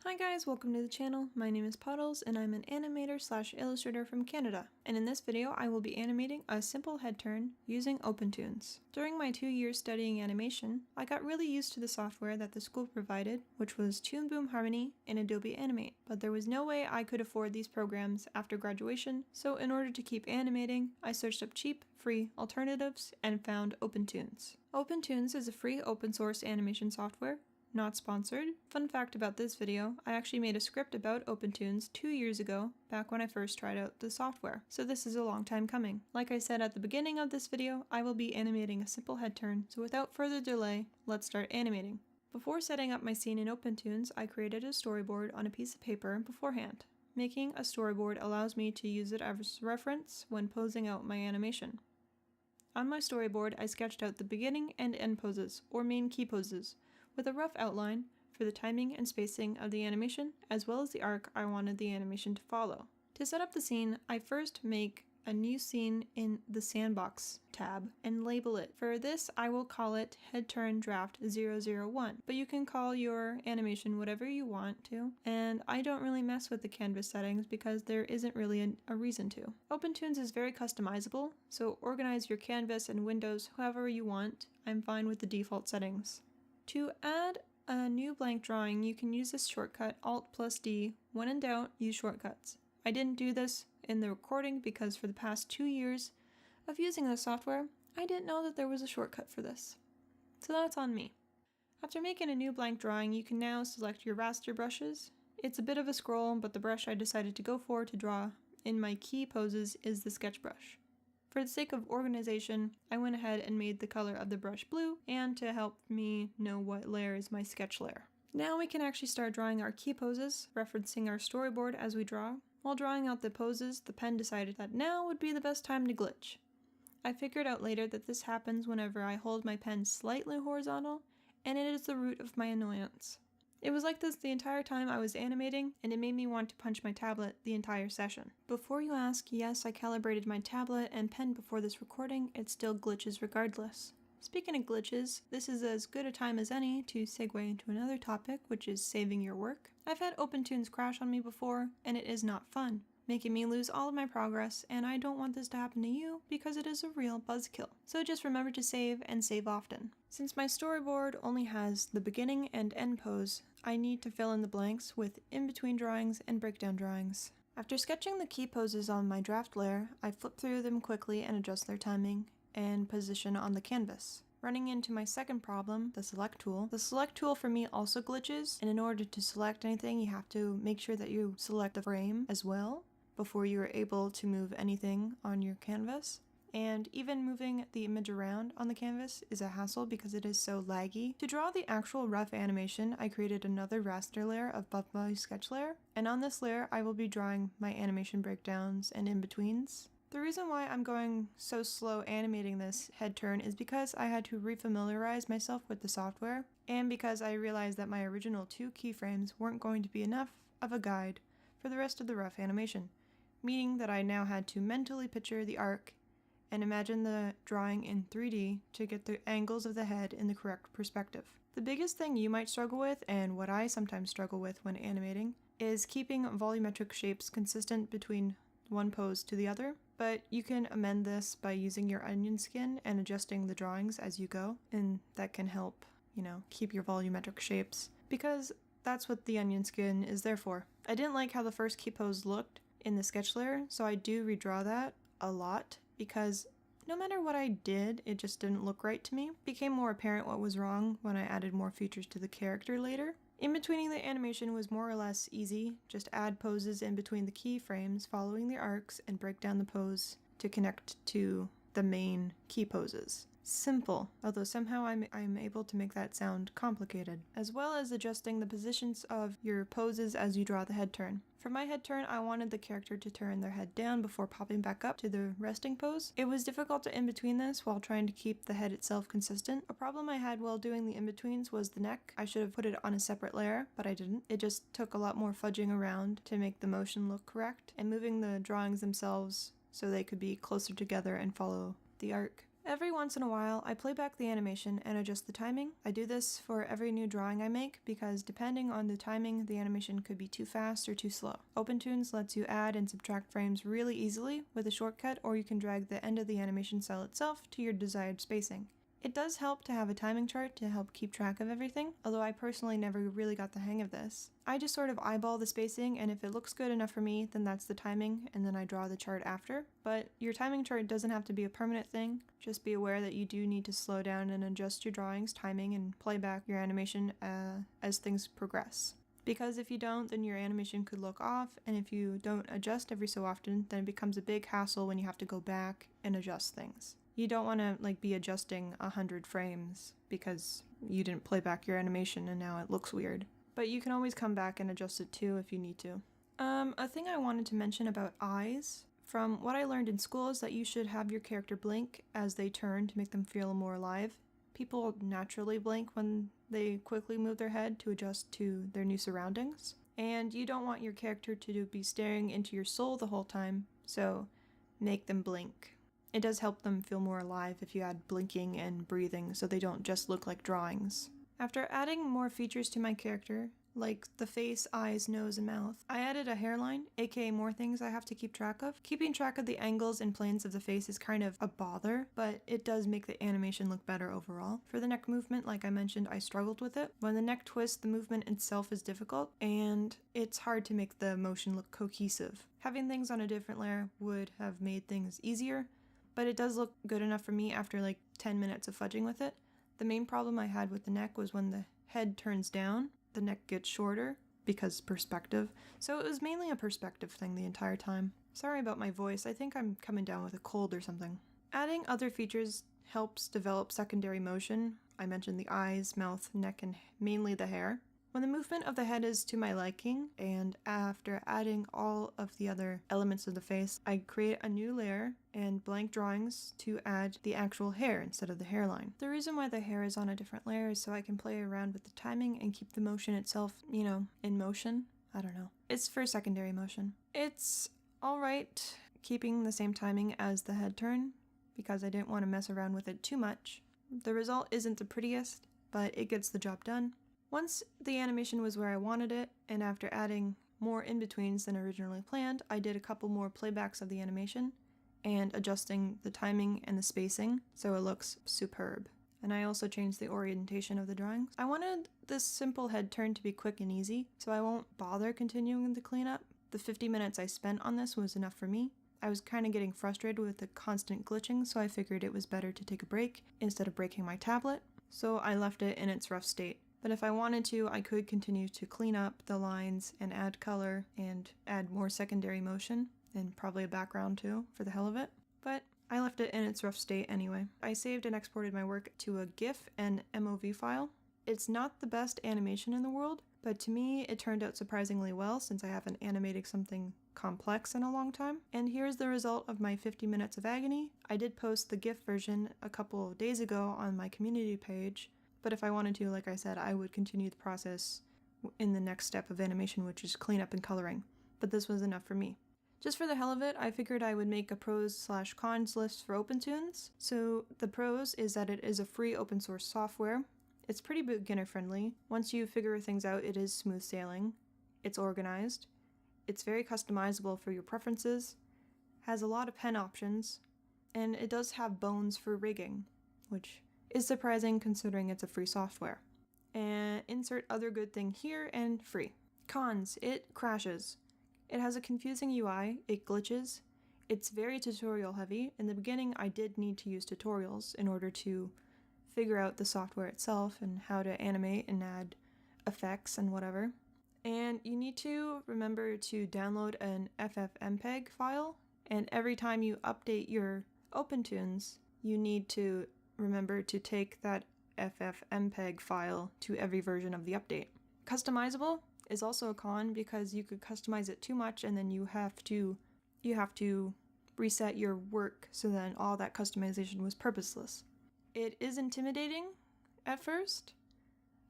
Hi guys, welcome to the channel. My name is Puddles and I'm an animator/illustrator from Canada. And in this video I will be animating a simple head turn using OpenToonz. During my 2 years studying animation, I got really used to the software that the school provided, which was Toon Boom Harmony and Adobe Animate. But there was no way I could afford these programs after graduation, so in order to keep animating, I searched up cheap, free alternatives and found OpenToonz. OpenToonz is a free open source animation software. Not sponsored. Fun fact about this video, I actually made a script about OpenToonz 2 years ago, back when I first tried out the software, so this is a long time coming. Like I said at the beginning of this video, I will be animating a simple head turn, so without further delay, let's start animating. Before setting up my scene in OpenToonz, I created a storyboard on a piece of paper beforehand. Making a storyboard allows me to use it as reference when posing out my animation. On my storyboard, I sketched out the beginning and end poses, or main key poses, with a rough outline for the timing and spacing of the animation, as well as the arc I wanted the animation to follow. To set up the scene, I first make a new scene in the Sandbox tab and label it. For this, I will call it Head Turn Draft 001, but you can call your animation whatever you want to, and I don't really mess with the canvas settings because there isn't really a reason to. OpenToonz is very customizable, so organize your canvas and windows however you want. I'm fine with the default settings. To add a new blank drawing, you can use this shortcut Alt+D. When in doubt, use shortcuts. I didn't do this in the recording because for the past 2 years of using this software, I didn't know that there was a shortcut for this. So that's on me. After making a new blank drawing, you can now select your raster brushes. It's a bit of a scroll, but the brush I decided to go for to draw in my key poses is the sketch brush. For the sake of organization, I went ahead and made the color of the brush blue, and to help me know what layer is my sketch layer. Now we can actually start drawing our key poses, referencing our storyboard as we draw. While drawing out the poses, the pen decided that now would be the best time to glitch. I figured out later that this happens whenever I hold my pen slightly horizontal, and it is the root of my annoyance. It was like this the entire time I was animating, and it made me want to punch my tablet the entire session. Before you ask, yes, I calibrated my tablet and pen before this recording, it still glitches regardless. Speaking of glitches, this is as good a time as any to segue into another topic, which is saving your work. I've had OpenToonz crash on me before, and it is not fun, making me lose all of my progress, and I don't want this to happen to you because it is a real buzzkill. So just remember to save, and save often. Since my storyboard only has the beginning and end pose, I need to fill in the blanks with in-between drawings and breakdown drawings. After sketching the key poses on my draft layer, I flip through them quickly and adjust their timing and position on the canvas. Running into my second problem, the select tool. The select tool for me also glitches, and in order to select anything, you have to make sure that you select the frame as well before you are able to move anything on your canvas. And even moving the image around on the canvas is a hassle because it is so laggy. To draw the actual rough animation, I created another raster layer above my sketch layer, and on this layer I will be drawing my animation breakdowns and in-betweens. The reason why I'm going so slow animating this head turn is because I had to refamiliarize myself with the software, and because I realized that my original 2 keyframes weren't going to be enough of a guide for the rest of the rough animation, meaning that I now had to mentally picture the arc and imagine the drawing in 3D to get the angles of the head in the correct perspective. The biggest thing you might struggle with, and what I sometimes struggle with when animating, is keeping volumetric shapes consistent between one pose to the other, but you can amend this by using your onion skin and adjusting the drawings as you go, and that can help, keep your volumetric shapes, because that's what the onion skin is there for. I didn't like how the first key pose looked in the sketch layer, so I do redraw that a lot, because no matter what I did, it just didn't look right to me. It became more apparent what was wrong when I added more features to the character later. In-betweening the animation was more or less easy. Just add poses in between the keyframes following the arcs and break down the pose to connect to the main key poses. Simple, although somehow I'm able to make that sound complicated, as well as adjusting the positions of your poses as you draw the head turn. For my head turn, I wanted the character to turn their head down before popping back up to the resting pose. It was difficult to in-between this while trying to keep the head itself consistent. A problem I had while doing the in-betweens was the neck. I should have put it on a separate layer, but I didn't. It just took a lot more fudging around to make the motion look correct, and moving the drawings themselves so they could be closer together and follow the arc Every once in a while, I play back the animation and adjust the timing. I do this for every new drawing I make because depending on the timing, the animation could be too fast or too slow. OpenToonz lets you add and subtract frames really easily with a shortcut, or you can drag the end of the animation cell itself to your desired spacing. It does help to have a timing chart to help keep track of everything, although I personally never really got the hang of this. I just sort of eyeball the spacing, and if it looks good enough for me, then that's the timing, and then I draw the chart after. But your timing chart doesn't have to be a permanent thing. Just be aware that you do need to slow down and adjust your drawings, timing, and play back your animation as things progress. Because if you don't, then your animation could look off, and if you don't adjust every so often, then it becomes a big hassle when you have to go back and adjust things. You don't want to be adjusting 100 frames because you didn't play back your animation and now it looks weird. But you can always come back and adjust it too if you need to. A thing I wanted to mention about eyes. From what I learned in school is that you should have your character blink as they turn to make them feel more alive. People naturally blink when they quickly move their head to adjust to their new surroundings. And you don't want your character to be staring into your soul the whole time, so make them blink. It does help them feel more alive if you add blinking and breathing so they don't just look like drawings. After adding more features to my character, like the face, eyes, nose, and mouth, I added a hairline, aka more things I have to keep track of. Keeping track of the angles and planes of the face is kind of a bother, but it does make the animation look better overall. For the neck movement, like I mentioned, I struggled with it. When the neck twists, the movement itself is difficult, and it's hard to make the motion look cohesive. Having things on a different layer would have made things easier, but it does look good enough for me after 10 minutes of fudging with it. The main problem I had with the neck was when the head turns down, the neck gets shorter because perspective. So it was mainly a perspective thing the entire time. Sorry about my voice, I think I'm coming down with a cold or something. Adding other features helps develop secondary motion. I mentioned the eyes, mouth, neck, and mainly the hair. When the movement of the head is to my liking, and after adding all of the other elements of the face, I create a new layer and blank drawings to add the actual hair instead of the hairline. The reason why the hair is on a different layer is so I can play around with the timing and keep the motion itself, in motion. I don't know. It's for secondary motion. It's alright keeping the same timing as the head turn because I didn't want to mess around with it too much. The result isn't the prettiest, but it gets the job done. Once the animation was where I wanted it, and after adding more in-betweens than originally planned, I did a couple more playbacks of the animation and adjusting the timing and the spacing so it looks superb. And I also changed the orientation of the drawings. I wanted this simple head turn to be quick and easy, so I won't bother continuing the cleanup. The 50 minutes I spent on this was enough for me. I was kind of getting frustrated with the constant glitching, so I figured it was better to take a break instead of breaking my tablet, so I left it in its rough state. But if I wanted to, I could continue to clean up the lines and add color and add more secondary motion and probably a background too for the hell of it. But I left it in its rough state anyway. I saved and exported my work to a GIF and MOV file. It's not the best animation in the world, but to me it turned out surprisingly well since I haven't animated something complex in a long time. And here's the result of my 50 minutes of agony. I did post the GIF version a couple of days ago on my community page, but if I wanted to, like I said, I would continue the process in the next step of animation, which is cleanup and coloring. But this was enough for me. Just for the hell of it, I figured I would make a pros/cons list for OpenToonz. So the pros is that it is a free open source software. It's pretty beginner friendly. Once you figure things out, it is smooth sailing. It's organized. It's very customizable for your preferences. Has a lot of pen options. And it does have bones for rigging, which is surprising considering it's a free software. And insert other good thing here and free. Cons, it crashes. It has a confusing UI, it glitches. It's very tutorial heavy. In the beginning, I did need to use tutorials in order to figure out the software itself and how to animate and add effects and whatever. And you need to remember to download an FFmpeg file, and every time you update your OpenToonz, you need to remember to take that FFmpeg file to every version of the update. Customizable is also a con because you could customize it too much and then you have to reset your work so then all that customization was purposeless. It is intimidating at first.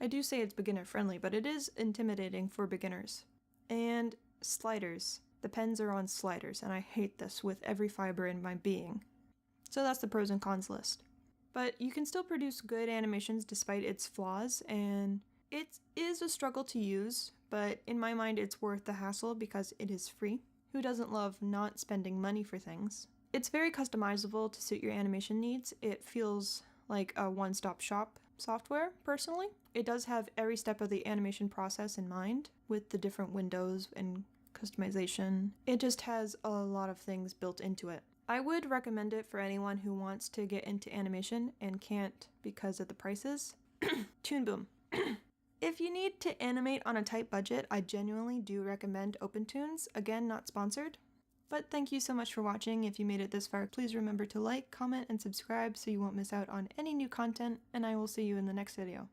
I do say it's beginner friendly, but it is intimidating for beginners. And sliders. The pens are on sliders and I hate this with every fiber in my being. So that's the pros and cons list. But you can still produce good animations despite its flaws, and it is a struggle to use, but in my mind it's worth the hassle because it is free. Who doesn't love not spending money for things? It's very customizable to suit your animation needs. It feels like a one-stop shop software, personally. It does have every step of the animation process in mind, with the different windows and customization. It just has a lot of things built into it. I would recommend it for anyone who wants to get into animation and can't because of the prices. Toon Boom. If you need to animate on a tight budget, I genuinely do recommend OpenToons. Again, not sponsored. But thank you so much for watching. If you made it this far, please remember to like, comment, and subscribe so you won't miss out on any new content, and I will see you in the next video.